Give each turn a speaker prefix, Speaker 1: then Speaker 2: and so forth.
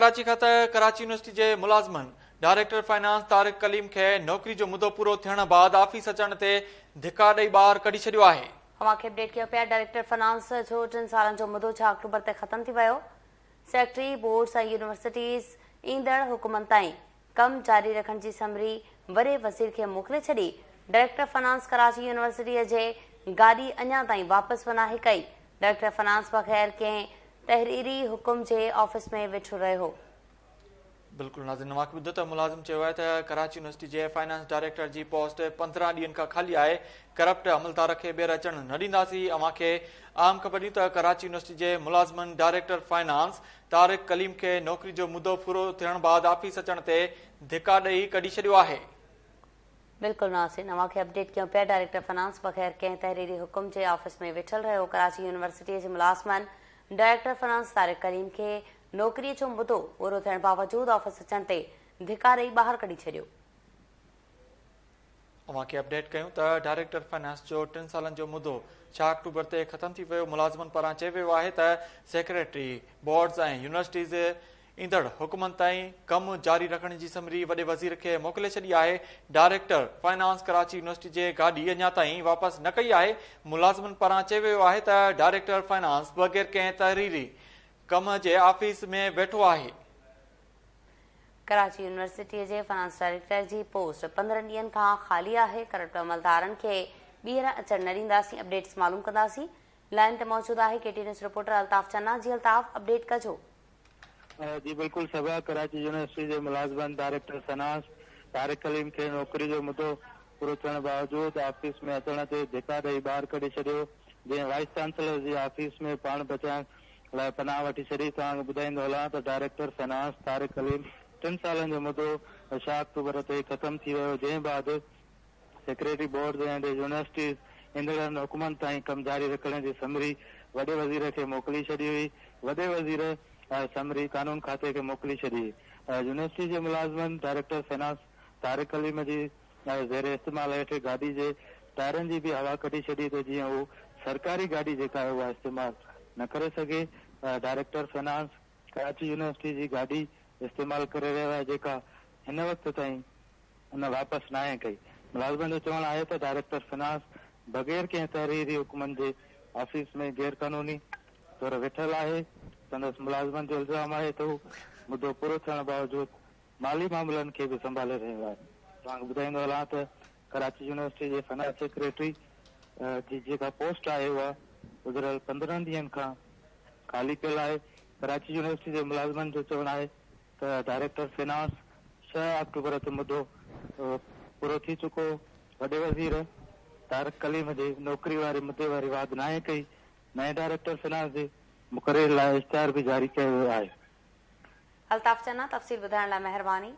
Speaker 1: कराची खां कराची यूनिवर्सिटी के मुलाजमन director finance Tariq Kaleem के नौकरी जो मुद्दो पूरो थियण बाद ऑफिस अचण ते धिका ॾेई ॿाहिरि कढी छॾियो आहे।
Speaker 2: अवांखे अपडेट किया पिया डायरेक्टर फाइनेंस जो 3 सालन जो मुद्दो 6 अक्टूबर ते खत्म थी वियो। सेक्रेटरी बोर्ड्स ऐं यूनिवर्सिटीज़ ईंदड़ हुकूमत ताईं कम जारी रखण जी समरी वॾे वज़ीर खे मोकिले छॾी। डायरेक्टर फाइनेंस कराची यूनिवर्सिटीअ जे गाॾी अञा ताईं वापसि वनाहे कई। डायरेक्टर फाइनेंस बग़ैर कंहिं तहरीरी हुकुम जे ऑफिस में वेठो रहियो।
Speaker 1: बिल्कुल नाज़रीन, नवां ॿुधो त मुलाज़िम चयो आहे त कराची यूनिवर्सिटी जे फाइनेंस डायरेक्टर जी पोस्ट 15 ॾींहनि खां खाली आहे। करप्ट अमलदार खे ॿीहर अचण न ॾींदासीं। अव्हांखे आम ख़बर ॾियूं त कराची यूनिवर्सिटी जे मुलाज़िमनि डायरेक्टर फाइनेंस तारिक कलीम खे नौकरी जो मुद्दो पूरो थियण बाद ऑफिस अचण ते धिका ॾेई कढी छॾियो आहे।
Speaker 2: बिल्कुल नाज़रीन, अव्हांखे अपडेट कयूं पिया डायरेक्टर फाइनेंस बग़ैर कंहिं तहरीरी हुकुम जे ऑफिस में वेठल रहियो। कराची यूनिवर्सिटी जे मुलाज़िमनि डायरेक्टर फाइनेंस तारिक कलीम खे नौकरी जो मुद्दो पूरो थियण बावजूदि ऑफिस अचण ते धिका ॾेई ॿाहिरि कढी छॾियो।
Speaker 1: अव्हांखे अपडेट कयूं त डायरेक्टर फाइनेंस जो 3 सालन जो मुद्दो 6 अक्टूबर ते ख़त्म थी वियो। मुलाज़िमनि पारां चयो वियो आहे त सेक्रेटरी बोर्ड्स ऐं यूनिवर्सिटीज़ ईंदड़ हुकूमत ताईं कम जारी रखण जी समरी वॾे वज़ीर खे मोकिले छॾी आहे। डायरेक्टर फाइनेंस कराची यूनिवर्सिटी जे गाॾी अञा ताईं वापसि न कई आहे। मुलाज़िमनि पारां चयो वियो आहे त डायरेक्टर फाइनेंस बग़ैर कंहिं तहरीरी कम जे ऑफिस में वेठो आहे।
Speaker 2: कराची यूनिवर्सिटी जे फाइनेंस डायरेक्टर जी पोस्ट 15 ॾींहनि खां खाली आहे। करप्ट अमलदारनि खे ॿीहर अचण न ॾींदासीं। अपडेट्स मालूम कंदासीं। लाइन ते मौजूद आहे केटी न्यूज़ रिपोर्टर अल्ताफ़ चन्ना। जी अल्ताफ़, अपडेट कजो।
Speaker 3: जी बिल्कुल सभा कराची यूनिवर्सिटी जे मुलाज़िमन डायरेक्टर फाइनेंस तारिक कलीम के नौकरी जो मुद्दो पूरो थियण बावजूदि ऑफिस में अचण ते धिका ॾेई ॿाहिरि कढी छॾियो। जीअं वाइस चांसलर जी ऑफिस में पाण बचाइण लाइ पनाह वठी छॾी। तव्हांखे ॿुधाईंदो हलां त डायरेक्टर फाइनेंस तारिक कलीम 3 सालन जो मुद्दो 6 अक्टूबर ते ख़त्म थी वियो। जंहिं बाद सेक्रेटरी बोर्ड ऐं यूनिवर्सिटीज़ ईंदड़ हुकूमत ताईं कम जारी रखण जी समरी वॾे वज़ीर खे मोकिली छॾी हुई। वॾे वज़ीर समरी कानून खाते खे मोकिली छॾी। यूनिवर्सिटी जे मुलाज़िमनि डायरेक्टर फाइनेंस तारिक कलीम जी ज़ेर इस्तेमाल हेठि गाॾी जे टायरनि जी बि हवा कढी छॾी त जीअं हू सरकारी गाॾी जेका आहे उहा इस्तेमाल न करे सघे। डायरेक्टर फाइनेंस कराची यूनिवर्सिटी जी गाॾी इस्तेमाल करे रहियो आहे जेका हिन वक़्त ताईं उन वापसि न आहे कई। मुलाज़िमनि जो चवणु आहे त डायरेक्टर फाइनेंस बग़ैर कंहिं तहरीरी हुकुमनि जे ऑफिस में गैर कानूनी तौर वेठल आहे। संदसि मुलाज़िमनि जो इल्ज़ाम आहे त हू मुद्दो पूरो थियण बावजूदि माली मामलनि खे बि संभाले रहियो आहे। तव्हांखे ॿुधाईंदो हलां त कराची यूनिवर्सिटी जे फाइनेंस सेक्रेटरी जी जेका पोस्ट आहे उहा गुज़िरियल 15 ॾींहनि खां खाली पियल आहे। कराची यूनिवर्सिटी जे मुलाज़िमनि जो चवणु आहे त डायरेक्टर फाइनेंस 6 अक्टूबर ते मुद्दो पूरो थी चुको। वॾे वज़ीर तारिक कलीम जे नौकरी वारे मुद्दे वारी वाद नाहे कई। नए डायरेक्टर फाइनेंस जे मुक़रर लाइ इश्तिहार भी जारी किया वियो आहे।
Speaker 2: अल्ताफ़ चन्ना, तफ़सील ॿुधाइण लाइ महिरबानी।